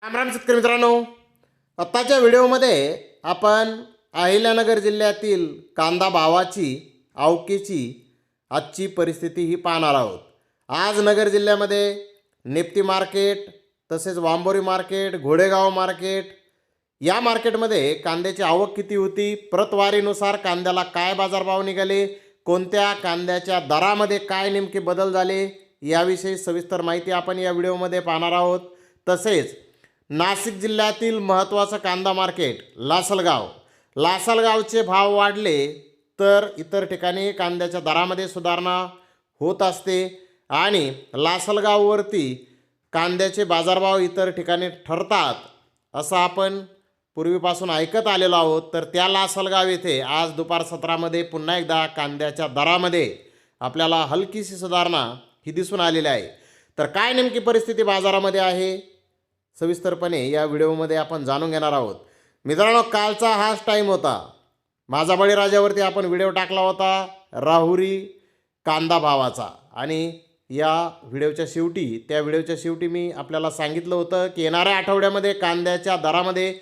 राम शेतकरी मित्रांनो, आत्ताच्या व्हिडिओमध्ये आपण अहिल्यानगर जिल्ह्यातील कांदा भावाची आवकेची आजची परिस्थिती ही पाहणार आहोत। आज नगर जिल्ह्यामध्ये निफ्टी मार्केट तसेच वांबोरी मार्केट, घोडेगाव मार्केट या मार्केटमध्ये कांद्याची आवक किती होती, प्रतवारीनुसार कांद्याला काय बाजारभाव निघाले, कोणत्या कांद्याच्या दरामध्ये काय नेमके बदल झाले याविषयी सविस्तर माहिती आपण या व्हिडिओमध्ये पाहणार आहोत। तसेच नाशिक जिल्ह्यातील महत्त्वाचं कांदा मार्केट लासलगावचे भाव वाढले तर इतर ठिकाणी कांद्याच्या दरामध्ये सुधारणा होत असते आणि लासलगाववरती कांद्याचे बाजारभाव इतर ठिकाणी ठरतात असं आपण पूर्वीपासून ऐकत आलेलो आहोत। तर त्या लासलगाव येथे आज दुपार सत्रामध्ये पुन्हा एकदा कांद्याच्या दरामध्ये आपल्याला हलकीशी सुधारणा ही दिसून आलेली आहे। तर काय नेमकी परिस्थिती बाजारामध्ये आहे सविस्तरपणे या व्हिडिओमध्ये आपण जाणून घेणार आहोत। मित्रांनो, कालचा हाच टाईम होता, माझा बळीराजावरती आपण व्हिडिओ टाकला होता राहुरी कांदा भावाचा आणि त्या व्हिडिओच्या शेवटी मी आपल्याला सांगितलं होतं की येणाऱ्या आठवड्यामध्ये कांद्याच्या दरामध्ये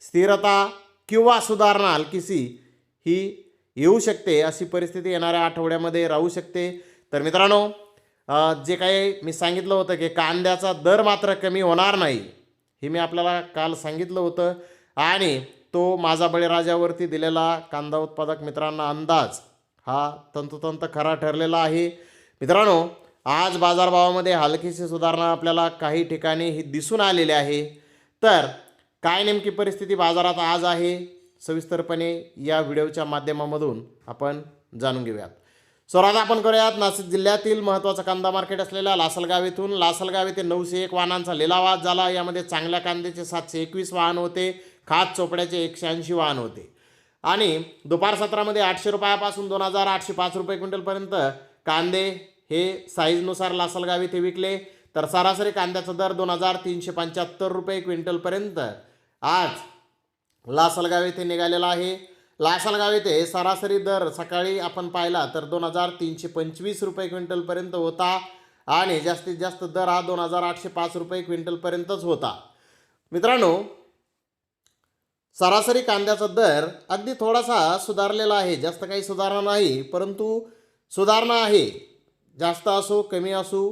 स्थिरता किंवा सुधारणा हलकीशी ही येऊ शकते, अशी परिस्थिती येणाऱ्या आठवड्यामध्ये राहू शकते। तर मित्रांनो, जे काही मी सांगितलं होतं की कांद्याचा दर मात्र कमी होणार नाही हे मी आपल्याला काल सांगितलं होतं आणि तो माझा बळीराजावरती दिलेला कांदा उत्पादक मित्रांना अंदाज हा तंतोतंत खरा ठरलेला आहे। मित्रांनो, आज बाजारभावामध्ये हलकीशी सुधारणा आपल्याला काही ठिकाणी ही दिसून आलेली आहे। तर काय नेमकी परिस्थिती बाजारात आज आहे सविस्तरपणे या व्हिडिओच्या माध्यमामधून आपण जाणून घेऊयात। सुरुवात आपण करूयात नाशिक जिल्ह्यातील महत्त्वाचं कांदा मार्केट असलेल्या लासलगाव येथून। लासलगाव येथे 901 वाहनांचा लिलाव आज झाला। यामध्ये चांगल्या कांद्याचे 721 वाहन होते, खास चोपड्याचे 180 वाहन होते आणि दुपार सत्रामध्ये 800 रुपयापासून 2805 रुपये क्विंटलपर्यंत कांदे हे साईजनुसार लासलगाव येथे विकले। तर सरासरी कांद्याचा दर 2375 रुपये क्विंटलपर्यंत आज लासलगाव येथे निघालेला आहे। लासलगाव येथे सरासरी दर सकाळी आपण पाहिला तर 2325 रुपये क्विंटलपर्यंत होता आणि जास्तीत जास्त दर हा 2805 रुपये क्विंटलपर्यंतच होता। मित्रांनो, सरासरी कांद्याचा दर अगदी थोडासा सुधारलेला आहे, जास्त काही सुधारणा नाही परंतु सुधारणा आहे। जास्त असो कमी असो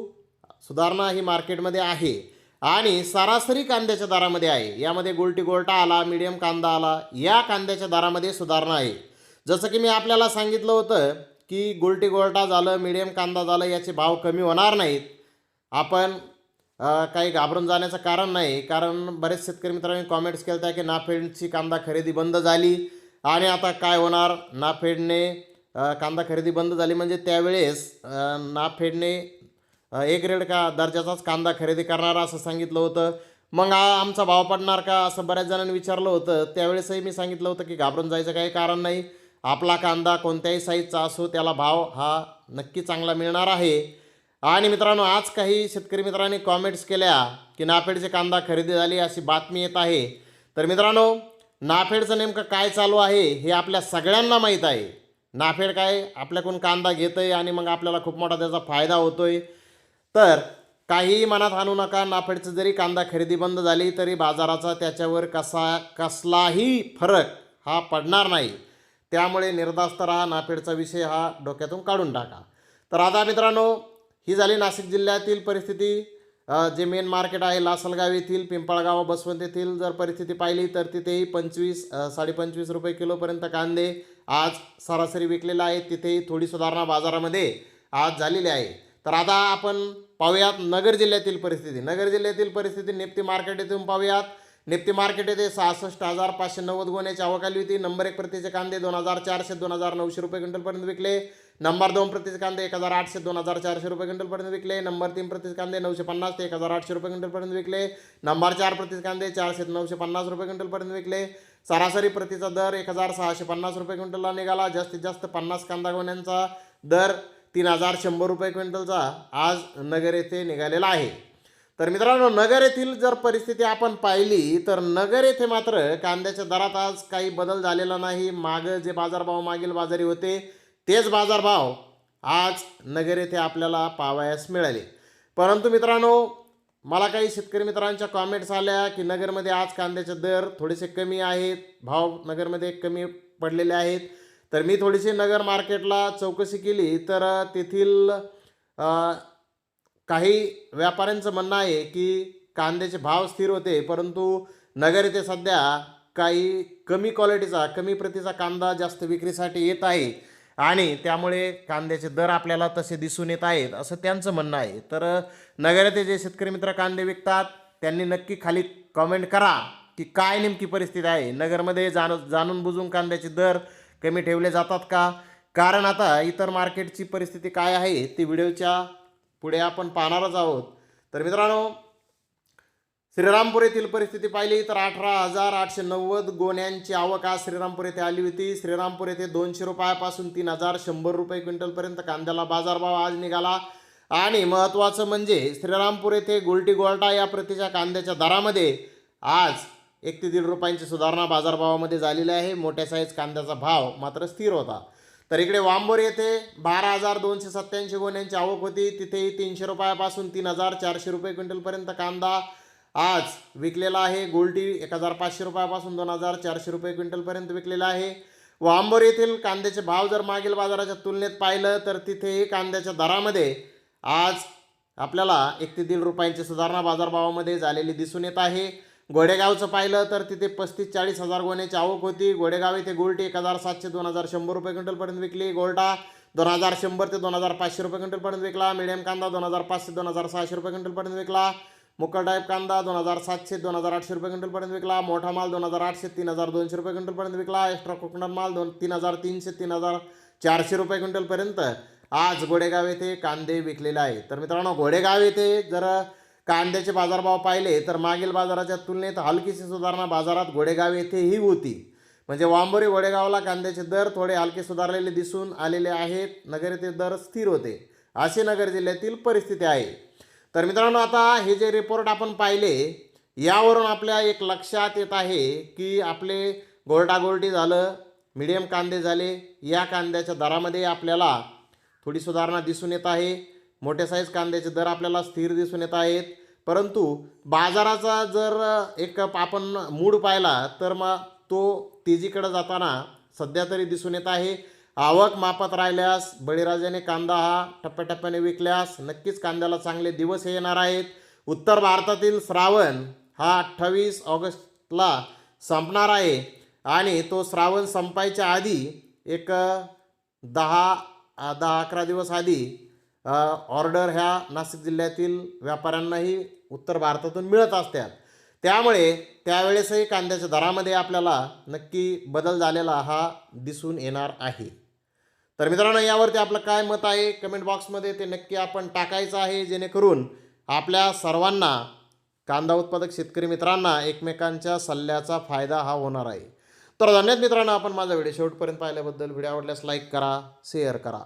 सुधारणा ही मार्केटमध्ये आहे आणि सरासरी कांद्याच्या दरामध्ये आहे। यामध्ये गोल्टी गोल्टा आला, मीडियम कांदा आला, या कांद्याच्या दरामध्ये सुधारणा आहे। जसं की मी आपल्याला सांगितलं होतं की गोल्टी गोल्टा झालं, मीडियम कांदा झालं, याचे भाव कमी होणार नाहीत। आपण काही घाबरून जाण्याचं कारण नाही, कारण बरेच शेतकरी मित्रांनी कॉमेंट्स केल्या की नाफेडची कांदा खरेदी बंद झाली आणि आता काय होणार, नाफेडने कांदा खरेदी बंद झाली म्हणजे त्यावेळेस नाफेडने ए ग्रेड का दर्जाचाच कांदा खरेदी करणार असं सांगितलं होतं। मग आमचा भाव पडणार का असं बऱ्याच जणांनी विचारलं होतं। त्यावेळेसही मी सांगितलं होतं की घाबरून जायचं काही कारण नाही, आपला कांदा कोणत्याही साईजचा असो त्याला भाव हा नक्की चांगला मिळणार आहे। आणि मित्रांनो, आज काही शेतकरी मित्रांनी कॉमेंट्स केल्या की नाफेडचे कांदा खरेदी झाली अशी बातमी येत आहे। तर मित्रांनो, नाफेडचं नेमकं काय चालू आहे हे आपल्या सगळ्यांना माहीत आहे। नाफेड काय आपल्याकडून कांदा घेतं आहे आणि मग आपल्याला खूप मोठा त्याचा फायदा होतो आहे। तर काहीही मनात आणू नका, नाफेडचं जरी कांदा खरेदी बंद झाली तरी बाजाराचा त्याच्यावर कसलाही फरक हा पडणार नाही। त्यामुळे निर्धास्त राहा, नाफेडचा विषय हा डोक्यातून काढून टाका। तर आता मित्रांनो, ही झाली नाशिक जिल्ह्यातील परिस्थिती। जे मेन मार्केट आहे लासलगाव येथील, पिंपळगाव, बसवंत येथील जर परिस्थिती पाहिली तर तिथेही 25-25.5 रुपये किलोपर्यंत कांदे आज सरासरी विकलेला आहे। तिथेही थोडी सुधारणा बाजारामध्ये आज झालेली आहे। तर आता आपण पाहूयात नगर जिल्ह्यातील परिस्थिती निफ्टी मार्केट येथून पाहूयात। निफ्टी मार्केट येथे 66,590 गुन्ह्याची आवक आली होती। नंबर 1 प्रतीचे कांदे 2400-2900 रुपये क्विंटलपर्यंत विकले। नंबर 2 प्रतीचे कांदे 1800-2400 रुपये क्विंटलपर्यंत विकले। नंबर 3 प्रतीचे कांदे 950 ते 1800 रुपये क्विंटलपर्यंत विकले। नंबर 4 प्रतीचे कांदे 400 ते 950 रुपये क्विंटलपर्यंत विकले। सरासरी प्रतीचा दर 1650 रुपये क्विंटलला निघाला। जास्तीत जास्त 50 कांदा गोण्यांचा दर 3100 रुपये क्विंटलचा आज नगर येथे निघालेला आहे। तर मित्रांनो, नगर येथील जर परिस्थिती आपण पाहिली तर नगर येथे मात्र कांद्याच्या दरात आज काही बदल झालेला नाही। मागं जे बाजारभाव मागील बाजारी होते तेच बाजारभाव आज नगर येथे आपल्याला पाहावयास मिळाले। परंतु मित्रांनो, मला काही शेतकरी मित्रांच्या कॉमेंट्स आल्या की नगरमध्ये आज कांद्याचे दर थोडेसे कमी आहेत, भाव नगरमध्ये कमी पडलेले आहेत. तर मी थोडीशी नगर मार्केटला चौकशी केली तर तेथील काही व्यापाऱ्यांचं म्हणणं आहे की कांद्याचे भाव स्थिर होते, परंतु नगर येथे सध्या काही कमी क्वालिटीचा कमी प्रतीचा कांदा जास्त विक्रीसाठी येत आहे आणि त्यामुळे कांद्याचे दर आपल्याला तसे दिसून येत आहेत असं त्यांचं म्हणणं आहे. तर नगर येथे जे शेतकरी मित्र कांदे विकतात त्यांनी नक्की खाली कमेंट करा की काय नेमकी परिस्थिती आहे. नगरमध्ये जाणून बुजून कांद्याचे दर कमी ठेवले जातात का? कारण आता इतर मार्केटची परिस्थिती काय आहे ती व्हिडिओच्या पुढे आपण पाहणारच आहोत. तर मित्रांनो, श्रीरामपूर येथील परिस्थिती पाहिली तर 18,890 गोण्यांची आवक आज श्रीरामपूर येथे आली होती. श्रीरामपूर येथे 200 रुपयापासून 3,100 रुपये क्विंटलपर्यंत कांद्याला बाजारभाव आज निघाला. आणि महत्त्वाचं म्हणजे श्रीरामपूर येथे गुलटी गोल्टा या प्रतीच्या कांद्याच्या दरामध्ये आज 1 ते 1.5 रुपयांची सुधारणा बाजारभावामध्ये झालेली आहे. मोठ्या साईज कांद्याचा भाव मात्र स्थिर होता. तर इकडे वांबोर येथे 12,287 गोण्यांची आवक होती. तिथेही 300 रुपयापासून 3,400 रुपये क्विंटलपर्यंत कांदा आज विकलेला आहे. गोल्टी 1,500 रुपयापासून 2,400 रुपये क्विंटलपर्यंत विकलेला आहे. वांबोर येथील कांद्याचे भाव जर मागील बाजाराच्या तुलनेत पाहिलं तर तिथेही कांद्याच्या दरामध्ये आज आपल्याला 1 ते 1.5 रुपयांची सुधारणा बाजारभावामध्ये झालेली दिसून येत आहे. गोडेगावचं पाहिलं तर तिथे 35-40 हजार गोण्याची आवक होती. गोडेगाव येथे गोल्टी 1,700 ते 2,100 रुपये क्विंटलपर्यंत विकली. गोल्टा 2,100 ते 2,500 रुपये क्विंटलपर्यंत विकला. मिडियम कांदा 2,500 ते 2,600 रुपये क्विंटलपर्यंत विकला. मुक्कल टाईप कांदा 2,700 ते 2,800 रुपये क्विंटलपर्यंत विकला. मोठा माल 2,800 ते 3,200 रुपये क्विंटलपर्यंत विकला. एक्स्ट्रा कोकणात माल 3,300 ते 3,400 रुपये क्विंटलपर्यंत आज गोडेगाव येथे कांदे विकलेले आहे. तर मित्रांनो, गोडेगाव येथे जर कांद्याचे बाजारभाव पाहिले तर मागील बाजाराच्या तुलनेत हलकीशी सुधारणा बाजारात गोडेगाव येथेही होती. म्हणजे वांबोरी गोडेगावला कांद्याचे दर थोडे हलके सुधारलेले दिसून आलेले आहेत. नगर येथे दर स्थिर होते. अशी नगर जिल्ह्यातील परिस्थिती आहे. तर मित्रांनो, आता हे जे रिपोर्ट आपण पाहिले यावरून आपल्या एक लक्षात येत आहे की आपले गोल्टी झालं, मीडियम कांदे झाले, या कांद्याच्या दरामध्ये आपल्याला थोडी सुधारणा दिसून येत आहे. मोठ्या साईज कांद्याचे दर आपल्याला स्थिर दिसून येत आहेत. परंतु बाजाराचा जर एक आपण मूड पाहिला तर मग तो तेजीकडे जाताना सध्या तरी दिसून येत आहे. आवक मापात राहिल्यास, बळीराजाने कांदा हा टप्प्याटप्प्याने विकल्यास नक्कीच कांद्याला चांगले दिवस येणार आहेत. उत्तर भारतातील श्रावण हा 28 ऑगस्टला संपणार आहे आणि तो श्रावण संपायच्या आधी एक 10-11 दिवस आधी ऑर्डर ह्या नाशिक जिल्ह्यातील व्यापाऱ्यांनाही उत्तर भारतातून मिळत असतात. त्यामुळे त्यावेळेसही कांद्याच्या दरामध्ये आपल्याला नक्की बदल झालेला हा दिसून येणार आहे. तर मित्रांनो, यावरती आपलं काय मत आहे कमेंट बॉक्समध्ये ते नक्की आपण टाकायचं आहे, जेणेकरून आपल्या सर्वांना, कांदा उत्पादक शेतकरी मित्रांना एकमेकांच्या सल्ल्याचा फायदा हा होणार आहे. तर धन्यवाद मित्रांनो, आपण माझा व्हिडिओ शेवटपर्यंत पाहिल्याबद्दल. व्हिडिओ आवडल्यास लाईक करा, शेअर करा.